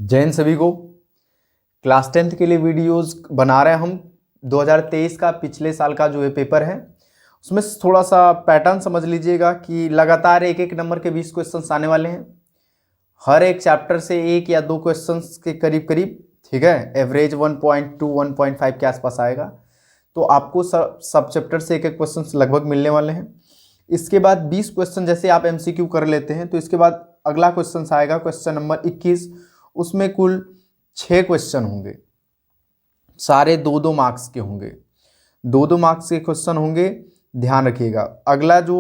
जय हिंद सभी को। क्लास 10th के लिए वीडियोस बना रहे हैं हम। 2023 का पिछले साल का जो है पेपर है उसमें थोड़ा सा पैटर्न समझ लीजिएगा कि लगातार एक एक नंबर के 20 क्वेश्चंस आने वाले हैं। हर एक चैप्टर से एक या दो क्वेश्चंस के करीब करीब, ठीक है, एवरेज 1.2 1.5 के आसपास आएगा। तो आपको सब चैप्टर से एक एक क्वेश्चन लगभग मिलने वाले हैं। इसके बाद 20 क्वेश्चन जैसे आप MCQ कर लेते हैं तो इसके बाद अगला क्वेश्चन आएगा क्वेश्चन नंबर 21। उसमें कुल 6 क्वेश्चन होंगे, सारे 2-2 मार्क्स के होंगे, 2-2 मार्क्स के क्वेश्चन होंगे, ध्यान रखिएगा। अगला जो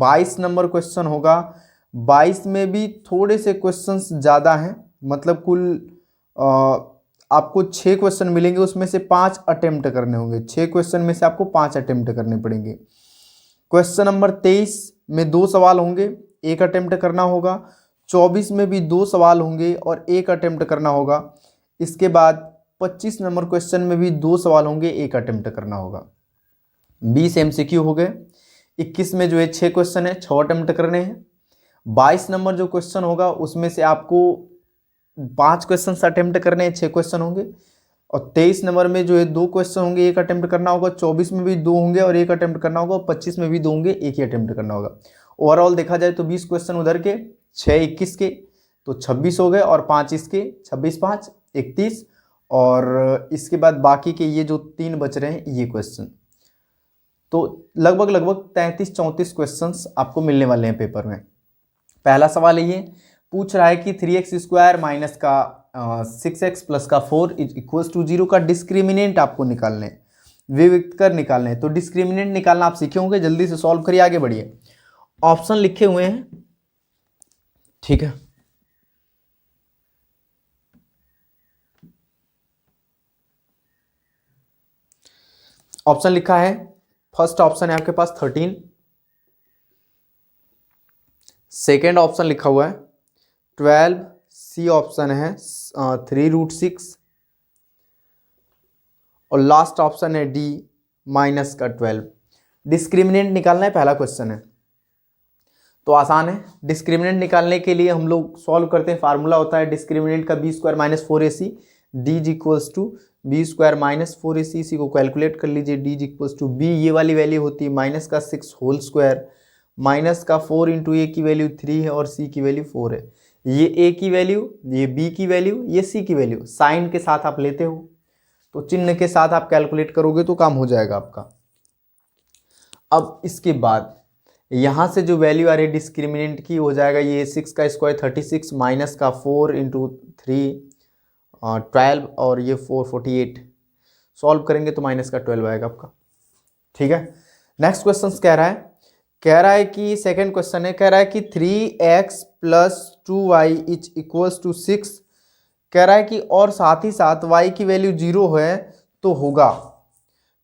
22 नंबर क्वेश्चन होगा, 22 में भी थोड़े से क्वेश्चंस ज़्यादा हैं, मतलब कुल आपको 6 क्वेश्चन मिलेंगे, उसमें से 5 अटेम्प्ट करने होंगे। 6 क्वेश्चन में से आपको 5 अटेम्प्ट करने पड़ेंगे। क्वेश्चन नंबर 23 में 2 सवाल होंगे, 1 अटेम्प्ट करना होगा। 24 में भी 2 सवाल होंगे और 1 अटेम्प्ट करना होगा। इसके बाद 25 नंबर क्वेश्चन में भी 2 सवाल होंगे, 1 अटेम्प्ट करना होगा। 20 MCQ हो गए। 21 में जो है 6 क्वेश्चन है, 6 अटेम्प्ट करने हैं। 22 नंबर जो क्वेश्चन होगा उसमें से आपको 5 क्वेश्चन अटेम्प्ट करने हैं, 6 क्वेश्चन होंगे। और 23 नंबर में जो है 2 क्वेश्चन होंगे, 1 अटेम्प्ट करना होगा। 24 में भी 2 होंगे और 1 अटेम्प्ट करना होगा। 25 में भी 2 होंगे, 1 ही अटेम्प्ट करना होगा। ओवरऑल देखा जाए तो 20 क्वेश्चन उधर के, 6 21 के, तो 26 हो गए और 5 इसके, 26 5 31। और इसके बाद बाकी के ये जो 3 बच रहे हैं ये क्वेश्चन, तो लगभग 33-34 क्वेश्चंस आपको मिलने वाले हैं पेपर में। पहला सवाल ये पूछ रहा है कि 3x² माइनस का 6x प्लस का 4 इक्वल्स टू 0 का डिस्क्रिमिनेंट आपको निकालने हैं, विविक्तर निकालने हैं। तो डिस्क्रिमिनेंट निकालना आप सीखे होंगे, जल्दी से सॉल्व करिए, आगे बढ़िए। ऑप्शन लिखे हुए हैं, ठीक है। ऑप्शन लिखा है, फर्स्ट ऑप्शन है आपके पास 13, सेकेंड ऑप्शन लिखा हुआ है 12, सी ऑप्शन है 3√6 और लास्ट ऑप्शन है डी माइनस का 12। डिस्क्रिमिनेंट निकालना है, पहला क्वेश्चन है तो आसान है। डिस्क्रिमिनेंट निकालने के लिए हम लोग सॉल्व करते हैं, फार्मूला होता है डिस्क्रिमिनेंट का b² minus 4ac, d equals to b² minus 4ac। इसी को कैलकुलेट कर लीजिए, d इक्वल्स टू b, ये वाली वैल्यू होती है माइनस का 6 होल स्क्वायर, माइनस का 4 इंटू a की वैल्यू 3 है और c की वैल्यू 4 है। ये a की वैल्यू, ये b की वैल्यू, ये c की वैल्यू साइन के साथ आप लेते हो, तो चिन्ह के साथ आप कैलकुलेट करोगे तो काम हो जाएगा आपका। अब इसके बाद यहाँ से जो वैल्यू आ रही है डिस्क्रिमिनेंट की, हो जाएगा ये 6 का स्क्वायर 36 माइनस का 4 इंटू 3 12 और ये 4 48। सॉल्व करेंगे तो माइनस का 12 आएगा आपका, ठीक है। नेक्स्ट क्वेश्चन कह रहा है कि सेकेंड क्वेश्चन है, कह रहा है कि 3x plus 2y is equals to 6। कह रहा है कि और साथ ही साथ y की वैल्यू 0 है तो होगा,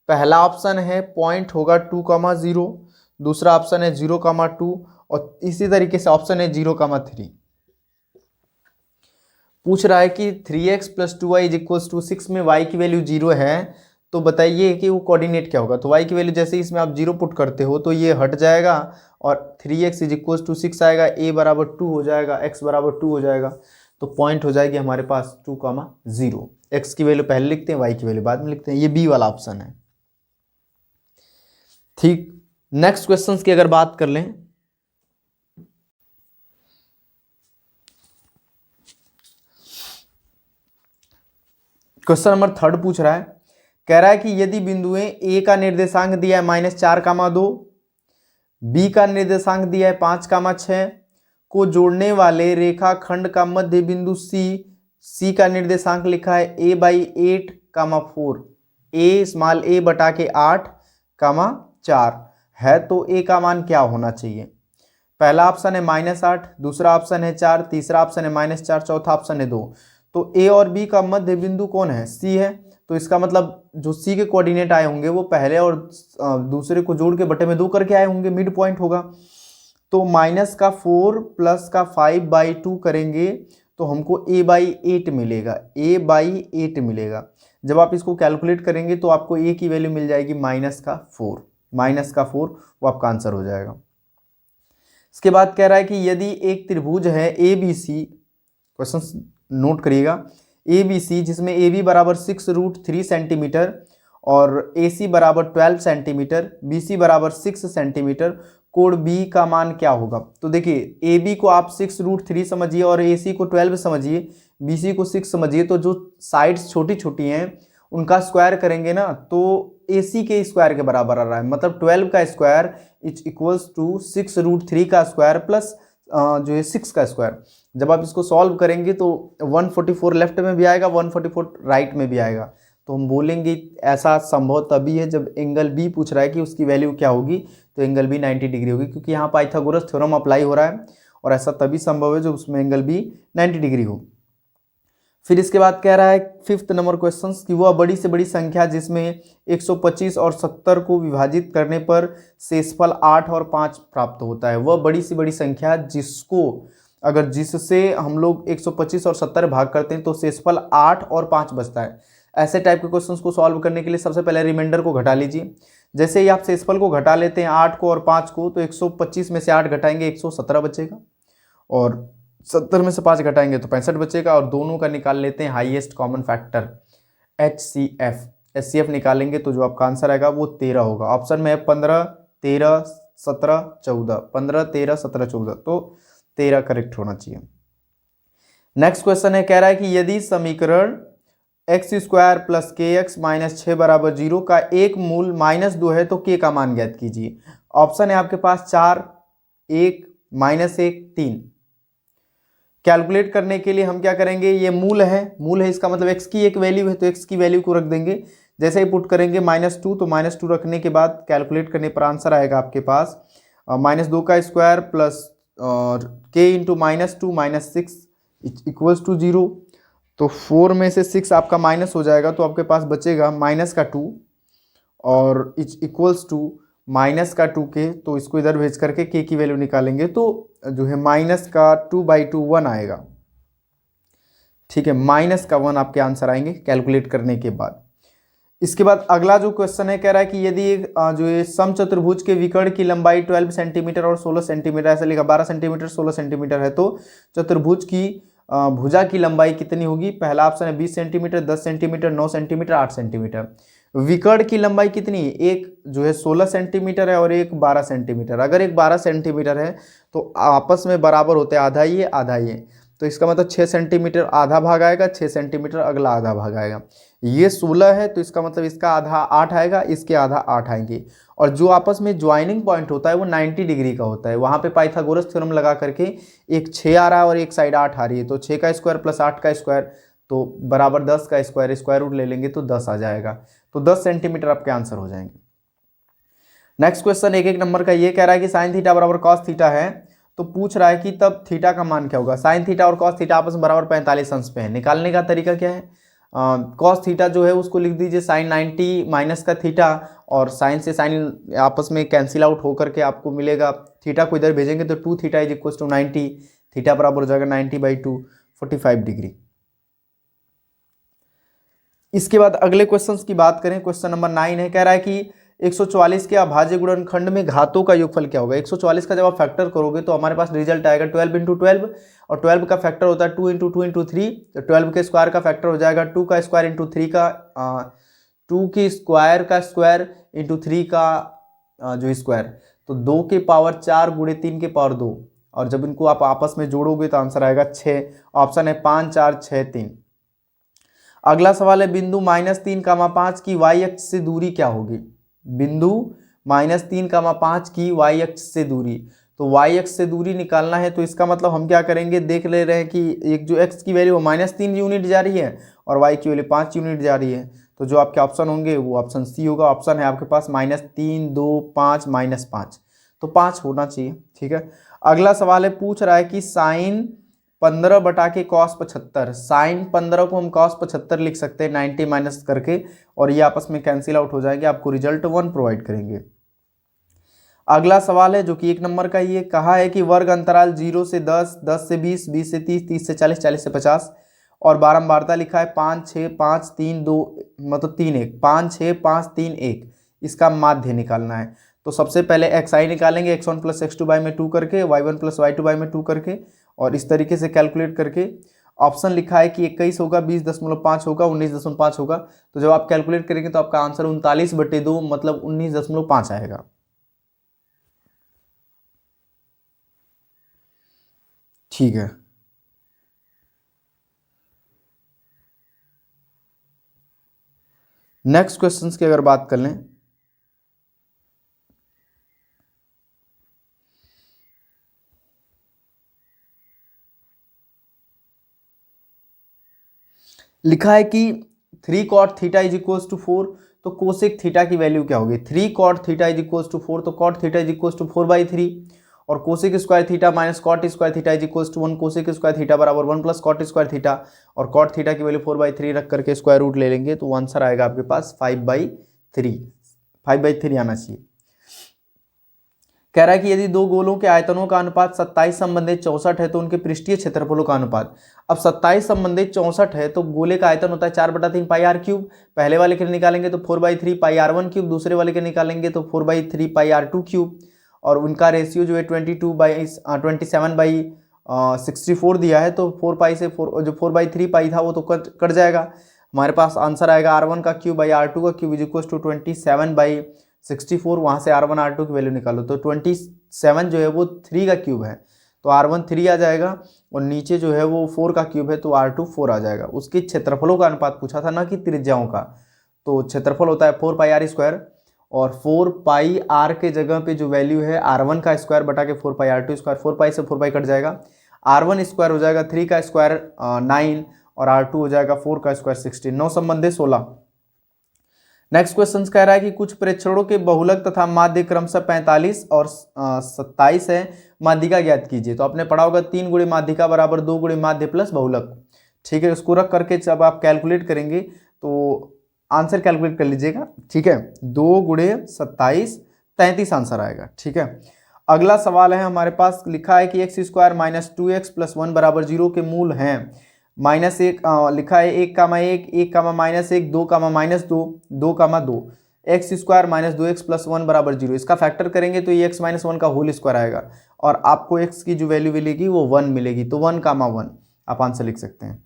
पहला ऑप्शन है पॉइंट होगा 2,0, दूसरा ऑप्शन है 0,2 और इसी तरीके से ऑप्शन है 0,3। पूछ रहा है कि 3x plus 2y is equals to 6 में y की वैल्यू 0 है, तो बताइए कि वो कोऑर्डिनेट क्या होगा। तो y की वैल्यू जैसे इसमें आप 0 पुट करते हो तो ये हट जाएगा और 3x इज इक्वल्स टू 6 आएगा, a बराबर 2 हो जाएगा, x बराबर 2 हो जाएगा, तो पॉइंट हो जाएगी हमारे पास 2,0। x की वैल्यू पहले लिखते हैं, y की वैल्यू बाद में लिखते हैं। ये बी वाला ऑप्शन है, ठीक। नेक्स्ट क्वेश्चंस की अगर बात कर लें, क्वेश्चन नंबर 3 पूछ रहा है, कह रहा है कि यदि बिंदुएं a का निर्देशांक दिया है -4,2, b का निर्देशांक दिया है 5,6 को जोड़ने वाले रेखाखंड का मध्य बिंदु c का निर्देशांक लिखा है a/8,4, a स्मॉल a बटा के 8,4 है, तो a का मान क्या होना चाहिए। पहला ऑप्शन है -8, दूसरा ऑप्शन है 4, तीसरा ऑप्शन है -4, चौथा ऑप्शन है 2। तो a और b का मध्य बिंदु कौन है, c है, तो इसका मतलब जो c के कोऑर्डिनेट आए होंगे वो पहले और दूसरे को जोड़ के बटे में 2 करके आए होंगे, मिड पॉइंट होगा। तो -4 प्लस का 5/2 करेंगे तो हमको a/8 मिलेगा, a/8 मिलेगा। जब आप इसको कैलकुलेट करेंगे तो आपको a की वैल्यू मिल जाएगी -4 वो आपका आंसर हो जाएगा। इसके बाद कह रहा है कि यदि एक त्रिभुज है ABC, क्वेश्चन नोट करिएगा। ए बी सी, जिसमें ए बी बराबर 6√3 सेंटीमीटर और ए सी बराबर 12 सेंटीमीटर, बी सी बराबर 6 सेंटीमीटर, कोण बी का मान क्या होगा? तो देखिए ए बी को आप 6√3 समझिए और ए सी को 12 समझिए, बी सी को 6 समझिए। तो जो साइड्स छोटी छोटी हैं उनका स्क्वायर करेंगे ना तो ए सी के स्क्वायर के बराबर आ रहा है, मतलब 12 का स्क्वायर इक्वल्स टू 6√3 का स्क्वायर प्लस जो है 6 का स्क्वायर। जब आप इसको सॉल्व करेंगे तो 144 लेफ्ट में भी आएगा, 144 राइट में भी आएगा। तो हम बोलेंगे ऐसा संभव तभी है जब एंगल बी पूछ रहा है कि उसकी वैल्यू क्या होगी, तो एंगल बी 90 डिग्री होगी, क्योंकि यहाँ पाइथागोरस थ्योरम अप्लाई हो रहा है और ऐसा तभी संभव है जब उसमें एंगल बी 90 डिग्री हो। फिर इसके बाद कह रहा है 5th नंबर क्वेश्चन कि वह बड़ी से बड़ी संख्या जिसमें 125 और 70 को विभाजित करने पर शेषफल 8 और 5 प्राप्त होता है। वह बड़ी से बड़ी संख्या जिससे हम लोग 125 और 70 भाग करते हैं तो शेषफल 8 और 5 बचता है। ऐसे टाइप के क्वेश्चंस को सॉल्व करने के लिए सबसे पहले रिमाइंडर को घटा लीजिए। जैसे ही आप शेषफल को घटा लेते हैं 8 को और 5 को, तो 125 में से 8 घटाएंगे 117 बचेगा और 70 में से 5 घटाएंगे तो 65 बचेगा। और दोनों का निकाल लेते हैं हाईएस्ट कॉमन फैक्टर HCF निकालेंगे तो जो आपका आंसर आएगा वो 13 होगा। ऑप्शन में है 15, 13, 17, 14, 15, 13, 17, 14, तो 13 करेक्ट होना चाहिए। नेक्स्ट क्वेश्चन है, कह रहा है कि यदि समीकरण x² + kx - 6 = 0 का एक मूल -2 है तो k का मान ज्ञात कीजिए। ऑप्शन है आपके पास 4, 1, -1, 3। कैलकुलेट करने के लिए हम क्या करेंगे, ये मूल है इसका मतलब x की एक वैल्यू है तो x की वैल्यू को रख देंगे। जैसे ही पुट करेंगे -2 तो -2 रखने के बाद कैलकुलेट करने पर आंसर आएगा आपके पास -2 का स्क्वायर प्लस k × -2 - 6 = 0। तो 4 में से 6 आपका माइनस हो जाएगा तो आपके पास बचेगा -2 और इक्वल्स टू -2k। तो इसको इधर भेज करके k की वैल्यू निकालेंगे तो जो है -2/2 1 आएगा। ठीक है, -1 आपके आंसर आएंगे कैलकुलेट करने के बाद। इसके बाद अगला जो क्वेश्चन है, कह रहा है कि यदि एक जो है समचतुर्भुज के विकर्ण की लंबाई 12 सेंटीमीटर और 16 सेंटीमीटर, ऐसा लिखा 12 सेंटीमीटर 16 सेंटीमीटर है तो चतुर्भुज की भुजा की लंबाई कितनी होगी? पहला ऑप्शन है 20 सेंटीमीटर, 10 सेंटीमीटर, 9 सेंटीमीटर, 8 सेंटीमीटर। विकर्ण की लंबाई कितनी? एक जो है 16 सेंटीमीटर है और एक 12 सेंटीमीटर। अगर एक 12 सेंटीमीटर है तो आपस में बराबर होते हैं, आधा ये आधा ये, तो इसका मतलब 6 सेंटीमीटर आधा भाग आएगा, 6 सेंटीमीटर अगला आधा भाग आएगा। ये 16 है तो इसका मतलब इसका आधा 8 आएगा, इसके आधा 8 आएंगे। और जो आपस में ज्वाइनिंग पॉइंट होता है वो 90 डिग्री का होता है। वहाँ पे पाइथागोरस थ्योरम लगा करके एक 6 आ रहा है और एक साइड 8 आ रही है, तो 6 का स्क्वायर प्लस 8 का स्क्वायर तो बराबर 10 का स्क्वायर रूट ले लेंगे तो 10 आ जाएगा। तो 10 सेंटीमीटर आपके आंसर हो जाएंगे। नेक्स्ट क्वेश्चन 1 नंबर का ये कह रहा है कि साइन थीटा बराबर कॉस थीटा है तो पूछ रहा है कि तब थीटा का मान क्या होगा। साइन थीटा और कॉस थीटा आपस में बराबर 45 अंश पे है। निकालने का तरीका क्या है? कॉस थीटा जो है उसको लिख दीजिए साइन 90 माइनस का थीटा, और साइन से साइन आपस में कैंसिल आउट होकर के आपको मिलेगा, थीटा को इधर भेजेंगे तो 2 थीटा = 90, थीटा बराबर हो जाएगा 90/2 45 डिग्री। इसके बाद अगले क्वेश्चंस की बात करें, क्वेश्चन नंबर 9 है, कह रहा है कि 144 के अभाज्य गुणनखंड में घातों का योगफल क्या होगा। 144 का जब आप फैक्टर करोगे तो हमारे पास रिजल्ट आएगा 12 × 12, और 12 का फैक्टर होता है 2 × 2 × 3, तो 12 के स्क्वायर का फैक्टर हो जाएगा 2 का स्क्वायर × 3 का 2 के स्क्वायर का स्क्वायर × 3 का जो स्क्वायर, तो 2 के पावर 4 × 3 के पावर 2, और जब इनको आप आपस में जोड़ोगे तो आंसर आएगा 6। ऑप्शन है 5, 4, 6, 3। अगला सवाल है बिंदु -3, 5 की y अक्ष से दूरी क्या होगी। बिंदु -3, 5 की y अक्ष से दूरी, तो y अक्ष से दूरी निकालना है तो इसका मतलब हम क्या करेंगे, देख ले रहे हैं कि एक जो x की वैल्यू -3 यूनिट जा रही है और y की वैल्यू 5 यूनिट जा रही है, तो जो आपके ऑप्शन होंगे वो ऑप्शन सी होगा। ऑप्शन है आपके पास -3, 2, 5, -5, तो 5 होना चाहिए। ठीक है, अगला सवाल है, पूछ रहा है कि साइन 15 बटा के कॉस 75, साइन 15 को हम कॉस 75 लिख सकते हैं 90 माइनस करके, और ये आपस में कैंसिल आउट हो जाएंगे, आपको रिजल्ट 1 प्रोवाइड करेंगे। अगला सवाल है जो कि 1 नंबर का, ये कहा है कि वर्ग अंतराल 0 से 10, 10 से 20, 20 से 30, 30 से 40, 40 से 50, और बारंबारता लिखा है 5, 6, 5, 3, 2 मतलब 3, 1, 5, 6, 5, 3, 1, इसका माध्य निकालना है। तो सबसे पहले xi निकालेंगे, x1 + x2 में 2 करके, y1 + y2 में 2 करके, और इस तरीके से कैलकुलेट करके ऑप्शन लिखा है कि 21 होगा, 20.5 होगा, 19.5 होगा। तो जब आप कैलकुलेट करेंगे तो आपका आंसर 39/2 मतलब 19.5 आएगा। ठीक है, नेक्स्ट क्वेश्चन की अगर बात कर लें, लिखा है कि 3 cot theta is equals to 4, तो कोसेक थीटा की वैल्यू क्या होगी? 3 cot theta is equals to 4, तो cot theta is equals to 4/3, और cosec square theta minus cot square theta is equals to 1, cosec square theta बराबर 1 plus cot square theta, और cot theta की value 4/3 रख करके square root ले लेंगे तो आंसर आएगा आपके पास 5/3 आना चाहिए। कह रहा है कि यदि दो गोलों के आयतनों का अनुपात 27 संबंधित 64 है तो उनके पृष्ठीय क्षेत्रफलों का अनुपात, अब 27 संबंधित 64 है तो गोले का आयतन होता है 4/3 पाई आर क्यूब, पहले वाले के निकालेंगे तो 4/3 पाई आर वन क्यूब, दूसरे वाले के निकालेंगे तो 4/3 पाई आर टू क्यूब, और उनका रेशियो जो है 27/64 दिया है, तो 4 पाई से 4 जो 4/3 पाई था वो तो कट जाएगा। हमारे पास आंसर आएगा R1 का क्यूब बाई R2 का क्यूब इज इक्वल टू 27/64, वहाँ से R1 R2 की वैल्यू निकालो तो 27 जो है वो 3 का क्यूब है, तो R1 3 आ जाएगा, और नीचे जो है वो 4 का क्यूब है तो R2 4 आ जाएगा। उसके क्षेत्रफलों का अनुपात पूछा था ना कि त्रिज्याओं का, तो क्षेत्रफल होता है 4 पाई आर स्क्वायर, और 4 पाई आर के जगह पे जो वैल्यू है R1 का स्क्वायर बटा के 4 पाई R2 स्क्वायर, 4 पाई से 4 पाई कट जाएगा, R1 स्क्वायर हो जाएगा 3 का स्क्वायर 9, और R2 हो जाएगा 4 का स्क्वायर 16, 9 संबंधे 16। नेक्स्ट क्वेश्चन कह रहा है कि कुछ प्रेक्षणों के बहुलक तथा माध्य क्रमशः 45 और 27 है, माध्यिका ज्ञात कीजिए। तो आपने पढ़ा होगा 3 गुणे माध्यिका बराबर 2 गुणे माध्य प्लस बहुलक। ठीक है, उसको रख करके जब आप कैलकुलेट करेंगे तो आंसर कैलकुलेट कर लीजिएगा। ठीक है, 2 गुणे 27 33 आंसर आएगा। ठीक है, अगला सवाल है हमारे पास, लिखा है कि x square minus 2x plus 1 बराबर 0 के मूल हैं -1, लिखा है 1, 1, -1, 2, -2, 2, 2, x square minus 2x plus 1 बराबर 0, इसका फैक्टर करेंगे तो ये x माइनस 1 का होल स्क्वायर आएगा, और आपको x की जो वैल्यू मिलेगी वो 1 मिलेगी, तो 1, 1 आप आंसर लिख सकते हैं।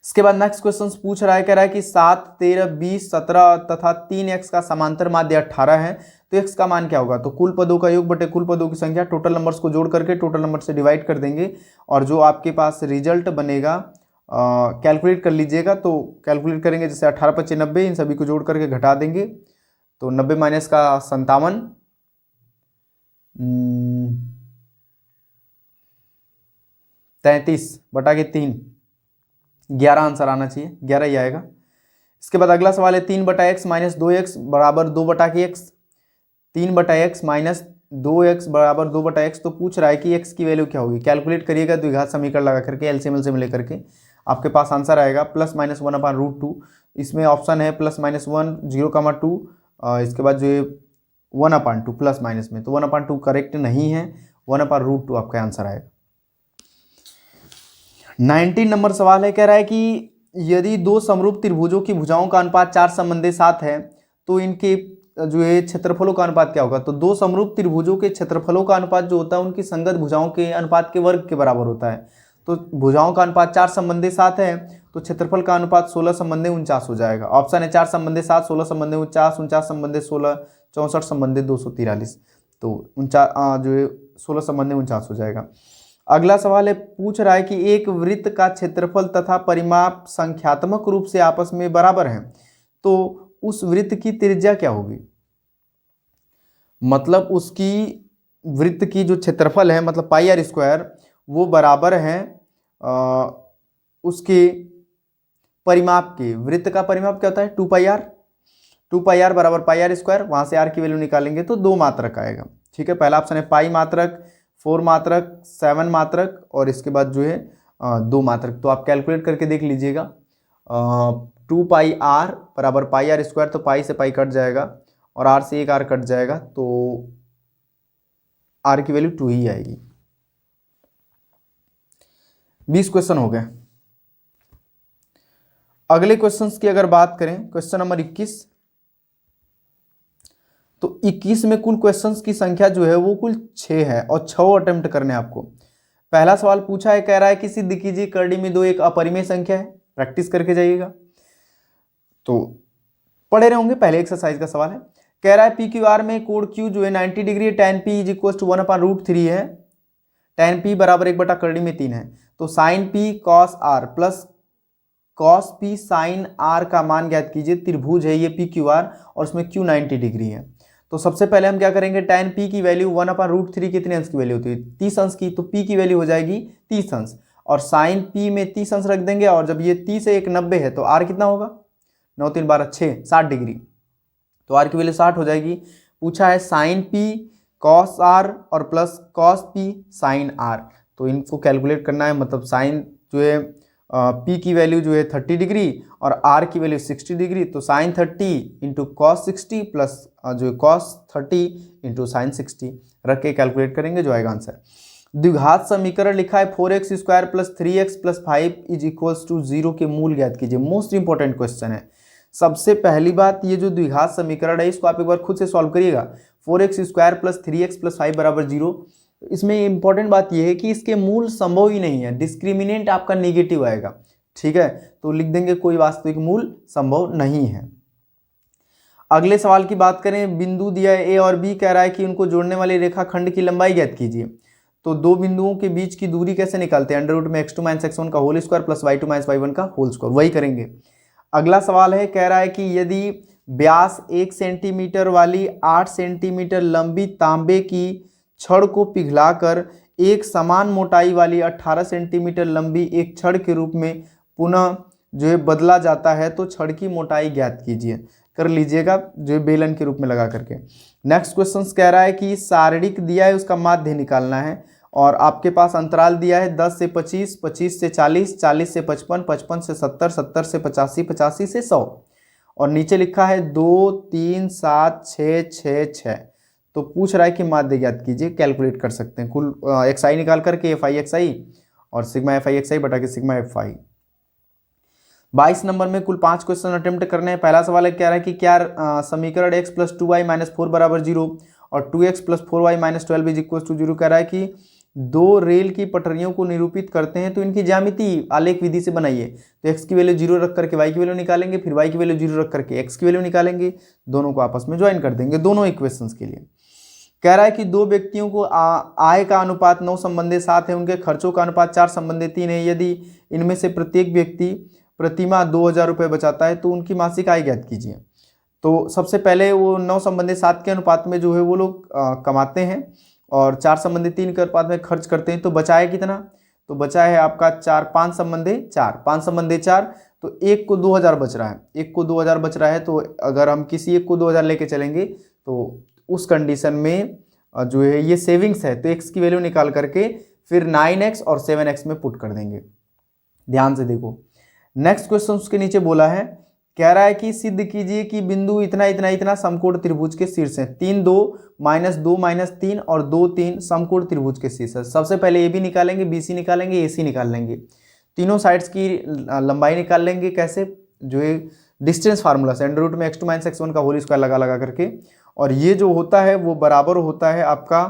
इसके बाद नेक्स्ट क्वेश्चन पूछ रहा है, कह रहा है कि 7, 13, 20, 17 तथा 3x का समांतर माध्य 18 है, तो x का मान क्या होगा? तो कुल पदों का योग बटे कुल पदों की संख्या, टोटल नंबर्स को जोड़ करके टोटल नंबर से डिवाइड कर देंगे, और जो आपके पास रिजल्ट बनेगा कैलकुलेट कर लीजिएगा। तो कैलकुलेट करेंगे जैसे 18 × 5 = 90, इन सभी को जोड़ करके घटा देंगे तो 90 माइनस का 57, 33 बटा के 3, 11 आंसर आना चाहिए, 11 ही आएगा। इसके बाद अगला सवाल है 3/x माइनस 2x बराबर 2/x, 3/x माइनस 2x बराबर 2/x, तो पूछ रहा है कि x की वैल्यू क्या होगी? कैलकुलेट करिएगा द्विघात समीकरण लगा करके, एलसीएम एलसीएम लेकर के आपके पास आंसर आएगा +-1/√2। इसमें ऑप्शन है +-1, 0, 2, इसके बाद जो है 1/2 प्लस माइनस में, तो 1/2 करेक्ट नहीं है, 1/√2 आपका आंसर आएगा। 19 नंबर सवाल है, कह रहा है कि यदि दो समरूप त्रिभुजों की भुजाओं का अनुपात 4 संबंधे 7 है तो इनके जो है क्षेत्रफलों का अनुपात क्या होगा? तो दो समरूप त्रिभुजों के क्षेत्रफलों का अनुपात जो होता है उनकी संगत भुजाओं के अनुपात के वर्ग के बराबर होता है। तो भुजाओं का अनुपात 4 संबंधे 7 है तो क्षेत्रफल का अनुपात 16 संबंधे 49 हो जाएगा। ऑप्शन है 4 संबंधे 7, 16 संबंधे 49, 49 संबंधे 16, 64 संबंधे 243, तो 49 जो है 16 संबंधे 49 हो जाएगा। अगला सवाल है, पूछ रहा है कि एक वृत्त का क्षेत्रफल तथा परिमाप संख्यात्मक रूप से आपस में बराबर हैं, तो उस वृत्त की त्रिज्या क्या होगी? मतलब उसकी वृत्त की जो क्षेत्रफल है मतलब पाई आर स्क्वायर वो बराबर है उसके परिमाप के। वृत्त का परिमाप क्या होता है? 2πr, 2πr बराबर पाई आर स्क्वायर, वहां से r की वैल्यू निकालेंगे तो 2 मात्रक आएगा। ठीक है, पहला ऑप्शन है पाई मात्रक, 4 मात्रक, 7 मात्रक, और इसके बाद जो है 2 मात्रक। तो आप कैलकुलेट करके देख लीजिएगा, 2πr बराबर पाई आर स्क्वायर, तो पाई से पाई कट जाएगा और r से एक r कट जाएगा, तो r की वैल्यू 2 ही आएगी। 20 क्वेश्चन हो गए। अगले क्वेश्चंस की अगर बात करें, क्वेश्चन नंबर 21, तो 21 में कुल क्वेश्चंस की संख्या जो है वो कुल 6 है और 6 अटेम्प्ट करने हैं आपको। पहला सवाल पूछा है, कह रहा है कि सिद्ध कीजिए करड़ी में 2 एक अपरिमेय संख्या है। प्रैक्टिस करके जाइएगा तो पढ़े रहे होंगे। पहले एक्सरसाइज का सवाल है, कह रहा है पी क्यू आर में कोण क्यू जो है 90 डिग्री है, tan p is equal to 1/√3 है, tan p बराबर 1 करड़ी में 3 है, तो sine p cos r plus cos p sine r का मान ज्ञात कीजिए। त्रिभुज है ये पी क्यू आर और उसमें q 90 डिग्री है। तो सबसे पहले हम क्या करेंगे, tan p की वैल्यू 1/√3 कितने अंश की वैल्यू होती है, 30 अंश की, तो p की वैल्यू हो जाएगी 30 अंश और साइन p में 30 अंश रख देंगे और जब ये 30 है 1 90 है तो r कितना होगा, 9 3 12 6 60 डिग्री, तो r की वैल्यू 60 हो जाएगी। पूछा है साइन p cos r और plus cos p sine r, तो इनको कैलकुलेट करना है। मतलब साइन जो है p की वैल्यू जो है 30 डिग्री और r की वैल्यू 60 डिग्री, तो साइन 30 इंटू कॉस 60 प्लस जो है कॉस 30 इंटू साइन 60 रख के कैलकुलेट करेंगे, जो आएगा आंसर। द्विघात समीकरण लिखा है 4x² plus 3x plus 5 is equals to 0 के मूल ज्ञात कीजिए। मोस्ट इंपॉर्टेंट क्वेश्चन है। सबसे पहली बात, ये जो द्विघात समीकरण है इसको आप एक बार खुद से सॉल्व करिएगा। 4x² प्लस 3x प्लस 5 बराबर 0, इसमें इंपॉर्टेंट बात यह है कि इसके मूल संभव ही नहीं है, डिस्क्रिमिनेंट आपका नेगेटिव आएगा, ठीक है, तो लिख देंगे कोई वास्तविक मूल संभव नहीं है। अगले सवाल की बात करें, बिंदु दिया है ए और बी, कह रहा है कि उनको जोड़ने वाले रेखाखंड की लंबाई ज्ञात कीजिए। तो दो बिंदुओं के बीच की दूरी कैसे निकालते हैं, अंडर रूट में x2 - x1 का whole square plus y2 - y1 का होल स्क्वायर, वही करेंगे। अगला सवाल है, कह रहा है कि यदि व्यास 1 सेंटीमीटर वाली 8 सेंटीमीटर लंबी तांबे की छड़ को पिघलाकर एक समान मोटाई वाली 18 सेंटीमीटर लंबी एक छड़ के रूप में पुनः जो है बदला जाता है, तो छड़ की मोटाई ज्ञात कीजिए। कर लीजिएगा जो है बेलन के रूप में लगा करके। नेक्स्ट क्वेश्चन कह रहा है कि सारणिक दिया है, उसका माध्य निकालना है और आपके पास अंतराल दिया है 10 से 25, 25 से 40, 40 से 55, 55 से 70, 70 से 85, 85 से 100 और नीचे लिखा है 2 3 7 6 6 6। तो पूछ रहा है कि माध्य ज्ञात कीजिए। कैलकुलेट कर सकते हैं कुल xi निकाल करके fi xi और सिग्मा fi xi बटा के सिग्मा fi। 22 नंबर में कुल 5 क्वेश्चन अटेम्प्ट करने हैं। पहला सवाल है, कह रहा है कि क्या समीकरण x प्लस 2y माइनस 4 बराबर 0 और 2x plus 4y minus 12 is equal to 0। कह रहा है कि दो रेल की पटरियों को निरूपित करते हैं तो इनकी ज्यामिति आलेख विधि से बनाइए। तो x की वैल्यू 0 रख करके y की वैल्यू निकालेंगे, फिर y की वैल्यू 0 रख करके x की वैल्यू निकालेंगे, दोनों को आपस में ज्वाइन कर देंगे दोनों इक्वेशंस के लिए। कह रहा है कि दो व्यक्तियों को आय का अनुपात 9 संबंधित 7 है, उनके खर्चों का अनुपात 4 संबंधित 3 है। यदि इनमें से प्रत्येक व्यक्ति प्रतिमाह 2000 रुपये बचाता है तो उनकी मासिक आय ज्ञात कीजिए। तो सबसे पहले वो 9 संबंधित 7 के अनुपात में जो है वो लोग कमाते हैं और 4 संबंधित 3 के अनुपात में खर्च करते हैं। तो बचा है कितना, तो बचा है आपका 5 संबंधित 4, 5 संबंधित 4, तो एक को 2000 बच रहा है, एक को 2000 बच रहा है। तो अगर हम किसी एक को 2000 लेके चलेंगे तो उस कंडीशन में जो है ये सेविंग्स है, तो x की वैल्यू निकाल करके फिर 9x और 7x में पुट कर देंगे। ध्यान से देखो नेक्स्ट क्वेश्चन उसके नीचे बोला है, कह रहा है कि सिद्ध कीजिए कि बिंदु इतना इतना इतना समकोण त्रिभुज के शीर्ष है। 3 2 -2 -3 और 2 3 समकोण त्रिभुज के शीर्ष है। सबसे पहले ए बी निकालेंगे, बी सी निकालेंगे, ए सी निकाल लेंगे, तीनों साइड्स की लंबाई निकाल लेंगे। कैसे, जो है डिस्टेंस फार्मूला से, अंडर रूट में x2 - x1 का होल स्क्वायर लगा करके, और ये जो होता है वो बराबर होता है आपका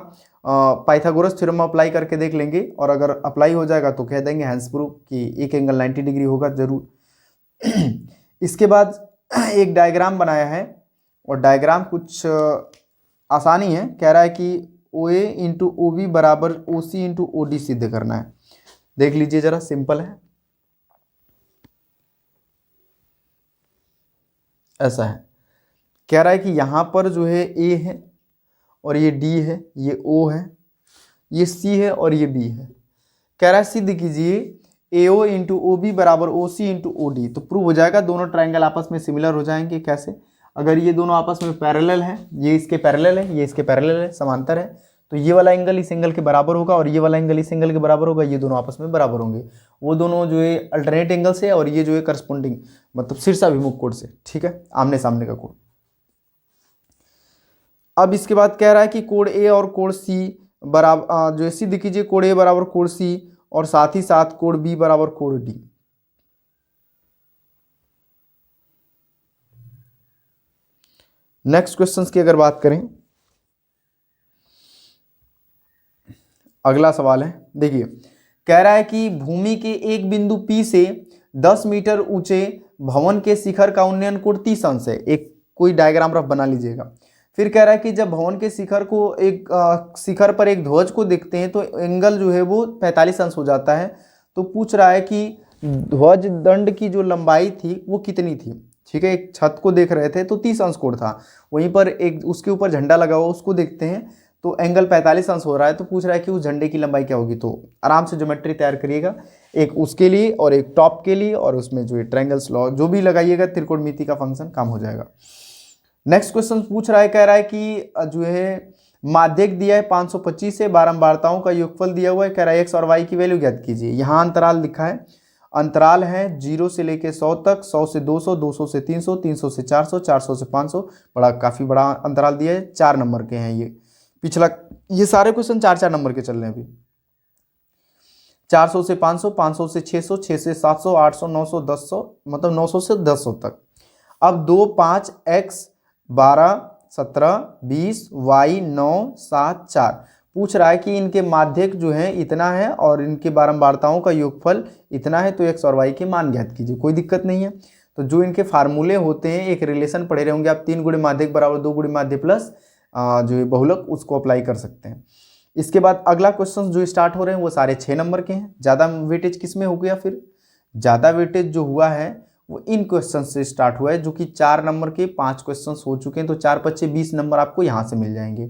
पाइथागोरस थ्योरम अप्लाई करके देख लेंगे और अगर अप्लाई हो जाएगा तो कह देंगे हैंस प्रूफ कि एक एंगल 90 डिग्री होगा जरूर। इसके बाद एक डायग्राम बनाया है और डायग्राम कुछ आसानी है। कह रहा है कि OA इंटू OB बराबर OC इंटू OD सिद्ध करना है। देख लीजिए जरा, सिंपल है, ऐसा है। कह रहा है कि यहाँ पर जो है A है और ये D है, ये O है, ये C है और ये B है। कह रहा है सिद्ध कीजिए AO इंटू OB बराबर OC इंटू OD। तो प्रूव हो जाएगा दोनों ट्राइंगल आपस में सिमिलर हो जाएंगे। कैसे, अगर ये दोनों आपस में पैरेलल है, ये इसके पैरेलल है, ये इसके पैरेलल है, समांतर है, तो ये वाला एंगल इस एंगल के बराबर होगा और ये वाला एंगल इस एंगल के बराबर होगा, ये दोनों आपस में बराबर होंगे। वो दोनों जो है अल्टरनेट एंगल से और ये जो है करस्पॉन्डिंग मतलब शीर्षाभिमुख कोण से, ठीक है, आमने सामने का कोण। अब इसके बाद कह रहा है कि कोण ए और कोण सी बराबर जो है सिद्ध कीजिए कोण ए बराबर कोण सी और साथ ही साथ कोण बी बराबर कोण डी। नेक्स्ट क्वेश्चंस की अगर बात करें, अगला सवाल है, देखिए कह रहा है कि भूमि के एक बिंदु P से 10 मीटर ऊंचे भवन के शिखर का उन्नयन कोण 30 अंश है। एक कोई डायग्राम रफ बना लीजिएगा। फिर कह रहा है कि जब भवन के शिखर को शिखर पर एक ध्वज को देखते हैं तो एंगल जो है वो 45 अंश हो जाता है। तो पूछ रहा है कि ध्वज दंड की जो लंबाई थी वो कितनी थी। ठीक है, एक छत को देख रहे थे तो 30 अंश कोण था, वहीं पर एक उसके ऊपर झंडा लगा हुआ उसको देखते हैं तो एंगल 45 अंश हो रहा है। तो पूछ रहा है कि उस झंडे की लंबाई क्या होगी। तो आराम से ज्योमेट्री तैयार करिएगा, एक उसके लिए और एक टॉप के लिए, और उसमें जो ट्रायंगल्स लॉ जो भी लगाइएगा त्रिकोणमिति का फंक्शन काम हो जाएगा। नेक्स्ट क्वेश्चन पूछ रहा है, कह रहा है कि जो है माध्यक दिया है 525 से बारंबारताओं का योगफल दिया हुआ है। कह रहा है एक्स और वाई की वैल्यू ज्ञात कीजिए। यहाँ अंतराल लिखा है, अंतराल है 0 से लेके 100 तक, 100 से 200, 200 से 300, 300 से 400, 400 से 500। काफ़ी बड़ा अंतराल दिया है, 4 नंबर के हैं ये। पिछला ये सारे क्वेश्चन 4-4 नंबर के चल रहे हैं अभी। 400 से 500, 500 से 600, 6 से 700, 800, 900, 1000, मतलब 900 से 1000 तक। अब 2, 5, x 12, 17, 20, y 9, 7, 4 पूछ रहा है कि इनके माध्यक जो है इतना है और इनके बारंबारताओं का योगफल इतना है, तो x और y के मान ज्ञात कीजिए। कोई दिक्कत नहीं है। तो जो इनके फार्मूले होते हैं, एक रिलेशन पढ़े रहे होंगे आप, 3 गुणे माध्यक बराबर 2 गुणे माध्य प्लस जो बहुलक, उसको अप्लाई कर सकते हैं। इसके बाद अगला क्वेश्चन जो स्टार्ट हो रहे हैं वो सारे 6 नंबर के हैं। ज़्यादा वेटेज किस में हो गया, फिर ज़्यादा वेटेज जो हुआ है वो इन क्वेश्चन से स्टार्ट हुआ है, जो कि 4 नंबर के 5 क्वेश्चन हो चुके हैं। तो 4 × 5 = 20 नंबर आपको यहाँ से मिल जाएंगे।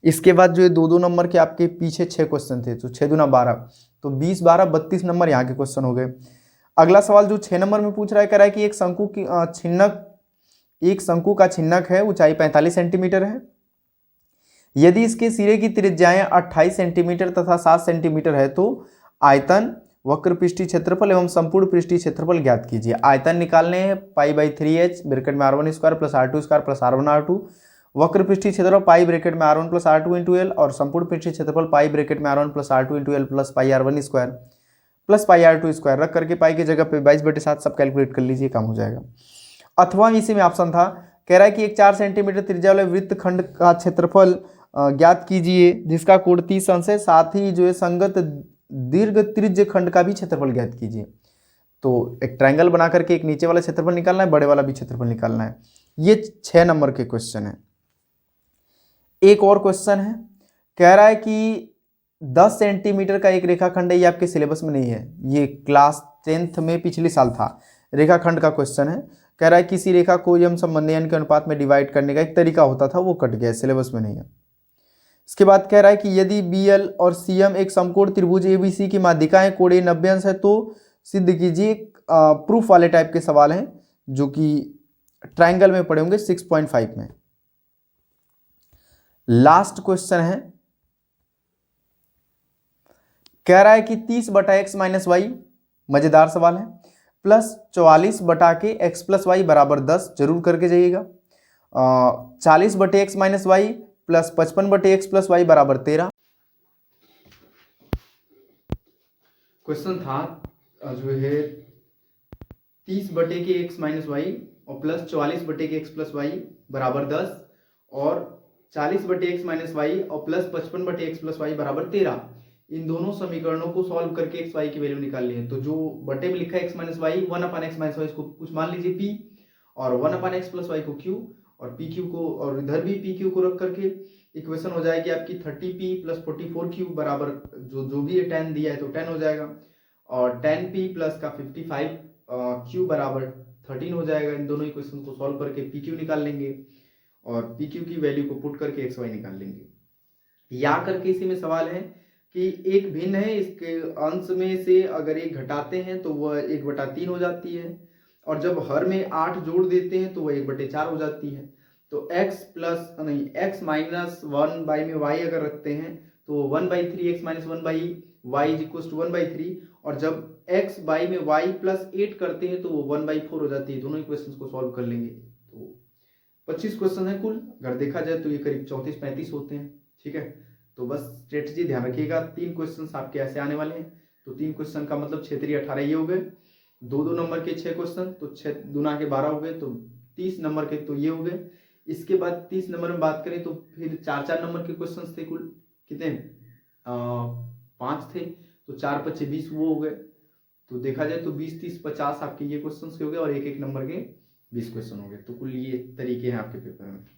इसके बाद जो 2-2 नंबर के आपके पीछे 6 क्वेश्चन थे, तो 6 दूना 12, तो 20, 12, 32 नंबर यहाँ के क्वेश्चन हो गए। अगला सवाल जो 6 नंबर में पूछ रहा है, कह रहा है कि एक शंकु का छिन्नक है, ऊंचाई 45 सेंटीमीटर है। यदि इसके सिरे की त्रिज्याएं 28 सेंटीमीटर तथा 7 सेंटीमीटर है तो आयतन, वक्र पृष्ठीय क्षेत्रफल एवं संपूर्ण पृष्ठीय क्षेत्रफल ज्ञात कीजिए। आयतन निकालने हैं, π/3h ब्रैकेट में r1² + r2² + r1r2। वक्र पृष्ठीय क्षेत्रफल पाई ब्रैकेट में r1 + r2 × l, और संपूर्ण पृष्ठीय क्षेत्रफल पाई ब्रैकेट में r1 + r2 × l + πr1² + πr2² रख करके पाई की जगह पे 22/7 सब कैलकुलेट कर लीजिए, काम हो जाएगा। अथवा इसी में ऑप्शन था, कह रहा है कि एक 4 सेंटीमीटर त्रिज्या वाले वृत्त खंड का क्षेत्रफल ज्ञात कीजिए जिसका कोण 30 अंश है, साथ ही जो है संगत दीर्घ त्रिज्य खंड का भी क्षेत्रफल ज्ञात कीजिए। तो एक ट्रायंगल बना करके एक नीचे वाला क्षेत्रफल निकालना है, बड़े वाला भी क्षेत्रफल निकालना है। ये 6 नंबर के क्वेश्चन है। एक और क्वेश्चन है, कह रहा है कि 10 सेंटीमीटर का एक रेखाखंड है, ये आपके सिलेबस में नहीं है, ये क्लास 10th में पिछले साल था, रेखाखंड का क्वेश्चन है। कह रहा है किसी रेखा को यम संबंध के अनुपात में डिवाइड करने का एक तरीका होता था, वो कट गया, सिलेबस में नहीं है। इसके बाद कह रहा है कि यदि BL और CM एक समकोण त्रिभुज ABC की माध्यिकाएं कोण 90 अंश है तो सिद्ध कीजिए। प्रूफ वाले टाइप के सवाल हैं जो कि ट्रायंगल में पढ़े होंगे 6.5 में। लास्ट क्वेश्चन है, कह रहा है कि 30/x - y, मजेदार सवाल है, प्लस 44/x + y = 10 जरूर करके जाइएगा। 40/x - y plus 55/x + y = 13। Question था जो है 30/x - y और प्लस 44/x + y = 10 और 40/x - y और प्लस 55/x + y = 13। इन दोनों समीकरणों को सॉल्व करके x y की वैल्यू निकालनी है। तो जो बटे में लिखा है x - y, 1/x - y इसको कुछ मान लीजिए p, और 1/x + y को q, और pq को, और इधर भी pq को रख करके इक्वेशन हो जाएगी आपकी 30p + 44q बराबर जो भी ये 10 दिया है तो 10 हो जाएगा, और 10p + का 55q बराबर 13 हो जाएगा। इन दोनों इक्वेशन को सॉल्व करके pq निकाल लेंगे और pq की वैल्यू को पुट करके xy निकाल लेंगे। या करके इसी में सवाल है कि एक भिन्न है, इसके अंश में से अगर एक घटाते हैं तो वह 1/3 हो जाती है, और जब हर में 8 जोड़ देते हैं तो वह 1/4 हो जाती है। तो x - 1/y में y अगर रखते हैं तो 1/3 x - 1/y = 1/3, और जब x y में y + 8 करते हैं तो वो 1/4 हो जाती है। दोनों इक्वेशंस को सॉल्व कर लेंगे तो 25 क्वेश्चन है कुल, अगर देखा जाए तो ये करीब 34-35 होते हैं। ठीक है, तो बस स्ट्रेटजी ध्यान रखिएगा, 3 क्वेश्चन आपके ऐसे आने वाले हैं। तो 3 क्वेश्चन का मतलब 6 × 3 = 18 ये हो गए, 2-2 नंबर के 6 क्वेश्चन, तो 6 दूना के 12 हो गए, तो 30 नंबर के तो ये हो गए। इसके बाद 30 नंबर में बात करें तो फिर 4-4 नंबर के क्वेश्चन थे कुल, कितने 5 थे। तो 4 पच्चे 20 वो हो गए। तो देखा जाए तो 20 30 50 आपके ये क्वेश्चन के हो गए और एक एक नंबर के 20 क्वेश्चन हो गए। तो कुल ये तरीके हैं आपके पेपर में।